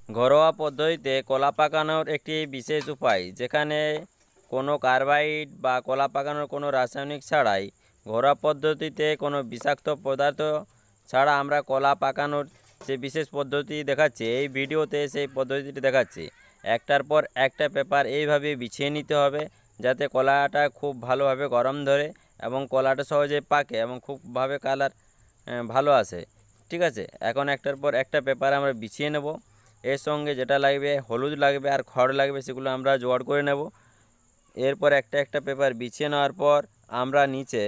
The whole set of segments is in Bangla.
ঘরোয়া পদ্ধতিতে কলা পাকানোর একটি বিশেষ উপায়, যেখানে কোনো কার্বাইড বা কলা পাকানোর কোনো রাসায়নিক ছাড়াই ঘরোয়া পদ্ধতিতে কোনো বিষাক্ত পদার্থ ছাড়া আমরা কলা পাকানোর যে বিশেষ পদ্ধতি দেখাচ্ছি, এই ভিডিওতে সেই পদ্ধতিটি দেখাচ্ছি। একটার পর একটা পেপার এইভাবে বিছিয়ে নিতে হবে, যাতে কলাটা খুব ভালোভাবে গরম ধরে এবং কলাটা সহজে পাকে এবং খুবভাবে কালার ভালো আসে। ঠিক আছে, এখন একটার পর একটা পেপার আমরা বিছিয়ে নেব। এর সঙ্গে যেটা লাগবে, হলুদ লাগবে আর খড় লাগবে, সেগুলো আমরা জোগাড় করে নেব। এরপর একটা একটা পেপার বিছিয়ে নেওয়ার পর আমরা নিচে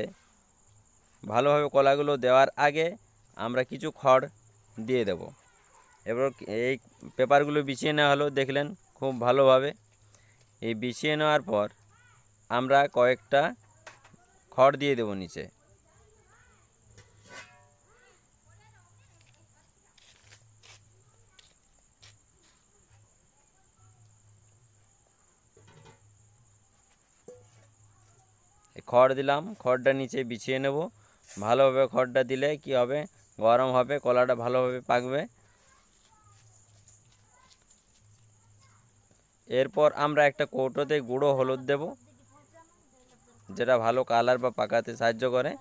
ভালোভাবে কলাগুলো দেওয়ার আগে আমরা কিছু খড় দিয়ে দেব। এবার এই পেপারগুলো বিছিয়ে নেওয়া হলো, দেখলেন খুব ভালোভাবে। এই বিছিয়ে নেওয়ার পর আমরা কয়েকটা খড় দিয়ে দেব নিচে। খড় দিলাম, খড়টা নিচে বিছিয়ে নেব ভালোভাবে। খড়টা দিলে কি হবে, গরম হবে, কলাটা ভালোভাবে পাকবে। এরপর আমরা একটা কৌটোতে গুঁড়ো হলুদ দেব, যেটা ভালো কালার বা পাকাতে সাহায্য করে।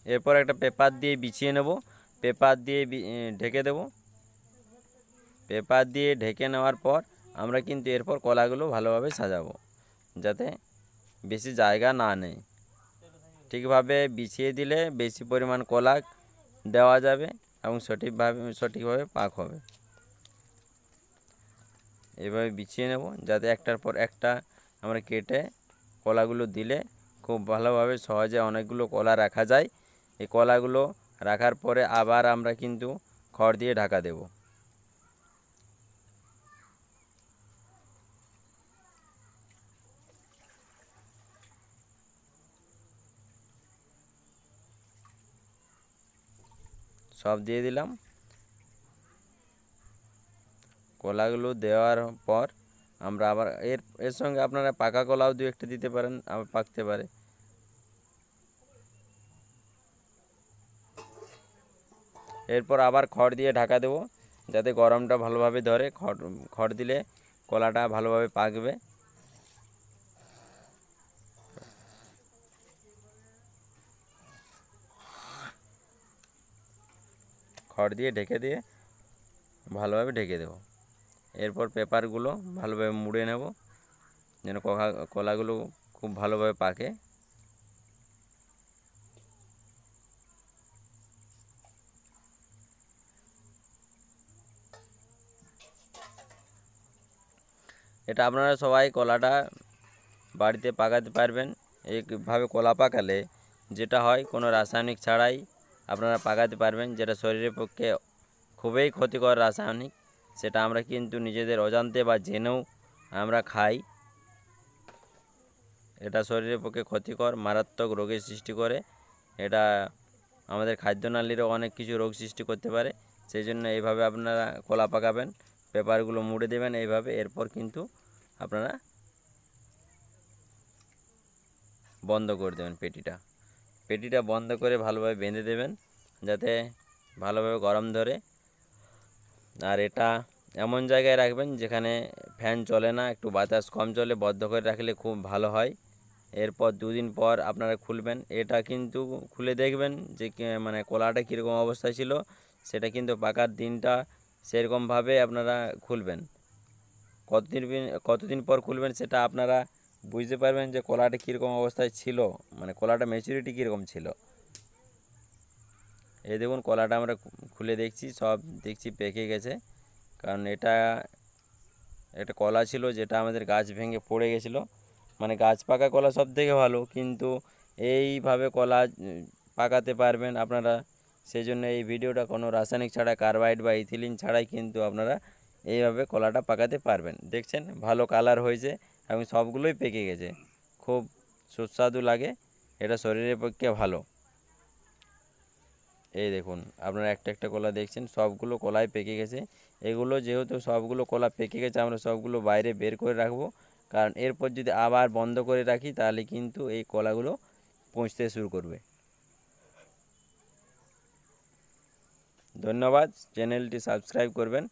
এরপর একটা পেপার দিয়ে বিছিয়ে নেব, পেপার দিয়ে ঢেকে দেব। পেপার দিয়ে ঢেকে নেওয়ার পর আমরা কিন্তু এরপর কলাগুলো ভালোভাবে সাজাবো, যাতে বেশি জায়গা না নেয়। ঠিকভাবে বিছিয়ে দিলে বেশি পরিমাণ কলা দেওয়া যাবে এবং সঠিকভাবে পাক হবে। এভাবে বিছিয়ে নেব, যাতে একটার পর একটা আমরা কেটে কলাগুলো দিলে খুব ভালোভাবে সহজে অনেকগুলো কলা রাখা যায়। এই কলাগুলো রাখার পরে আবার আমরা কিন্তু খড় দিয়ে ঢাকা দেব। সব দিয়ে দিলাম। কলাগুলো দেওয়ার পর আমরা আবার এর সঙ্গে আপনারা পাকা কলাও দু একটা দিতে পারেন, আবার পাকতে পারে। এরপর আবার খড় দিয়ে ঢাকা দেব, যাতে গরমটা ভালোভাবে ধরে। খড় দিলে কলাটা ভালোভাবে পাকবে। খড় দিয়ে ভালোভাবে ঢেকে দেব। এরপর পেপারগুলো ভালোভাবে মুড়ে নেব, যেন কলাগুলো খুব ভালোভাবে পাকে। এটা আপনারা সবাই কলাটা বাড়িতে পাকাতে পারবেন। এইভাবে কলা পাকালে যেটা হয়, কোনো রাসায়নিক ছাড়াই আপনারা পাকাতে পারবেন, যেটা শরীরের পক্ষে খুবই ক্ষতিকর রাসায়নিক। সেটা আমরা কিন্তু নিজেদের অজান্তে বা জেনেও আমরা খাই। এটা শরীরের পক্ষে ক্ষতিকর, মারাত্মক রোগের সৃষ্টি করে। এটা আমাদের খাদ্যনালীরও অনেক কিছু রোগ সৃষ্টি করতে পারে। সেই জন্য এইভাবে আপনারা কলা পাকাবেন, পেপারগুলো মুড়ে দেবেন এইভাবে। এরপর কিন্তু আপনারা বন্ধ করে দেবেন পেটিটা বন্ধ করে ভালোভাবে বেঁধে দেবেন, যাতে ভালোভাবে গরম ধরে। আর এটা এমন জায়গায় রাখবেন যেখানে ফ্যান চলে না, একটু বাতাস কম চলে, বদ্ধ করে রাখলে খুব ভালো হয়। এরপর দুদিন পর আপনারা খুলবেন। এটা কিন্তু খুলে দেখবেন যে মানে কলাটা কীরকম অবস্থায় ছিল, সেটা কিন্তু পাকার দিনটা সেরকমভাবে আপনারা খুলবেন। কতদিন পর খুলবেন সেটা আপনারা বুঝতে পারবেন যে কলাটা কীরকম অবস্থায় ছিল, মানে কলাটা ম্যাচুরিটি কীরকম ছিল। এই দেখুন কলাটা আমরা খুলে দেখছি, সব দেখছি পেকে গেছে। কারণ এটা একটা কলা ছিল যেটা আমাদের গাছ ভেঙে পড়ে গেছিলো। মানে গাছ পাকা কলা সব থেকে ভালো, কিন্তু এইভাবে কলা পাকাতে পারবেন আপনারা। সেই জন্য এই ভিডিওটা কোনো রাসায়নিক ছাড়া, কার্বাইড বা ইথিলিন ছাড়াই কিন্তু আপনারা এইভাবে কলাটা পাকাতে পারবেন। দেখছেন ভালো কালার হয়েছে এবং সবগুলোই পেকে গেছে, খুব সুস্বাদু লাগে। এটা শরীরের পক্ষে ভালো। এই দেখুন আপনারা একটা একটা কলা দেখছেন, সবগুলো কলাই পেকে গেছে। এগুলো যেহেতু সবগুলো কলা পেকে গেছে, আমরা সবগুলো বাইরে বের করে রাখবো। কারণ এরপর যদি আবার বন্ধ করে রাখি, তাহলে কিন্তু এই কলাগুলো পচতে শুরু করবে। ধন্যবাদ। চ্যানেলটি সাবস্ক্রাইব করবেন।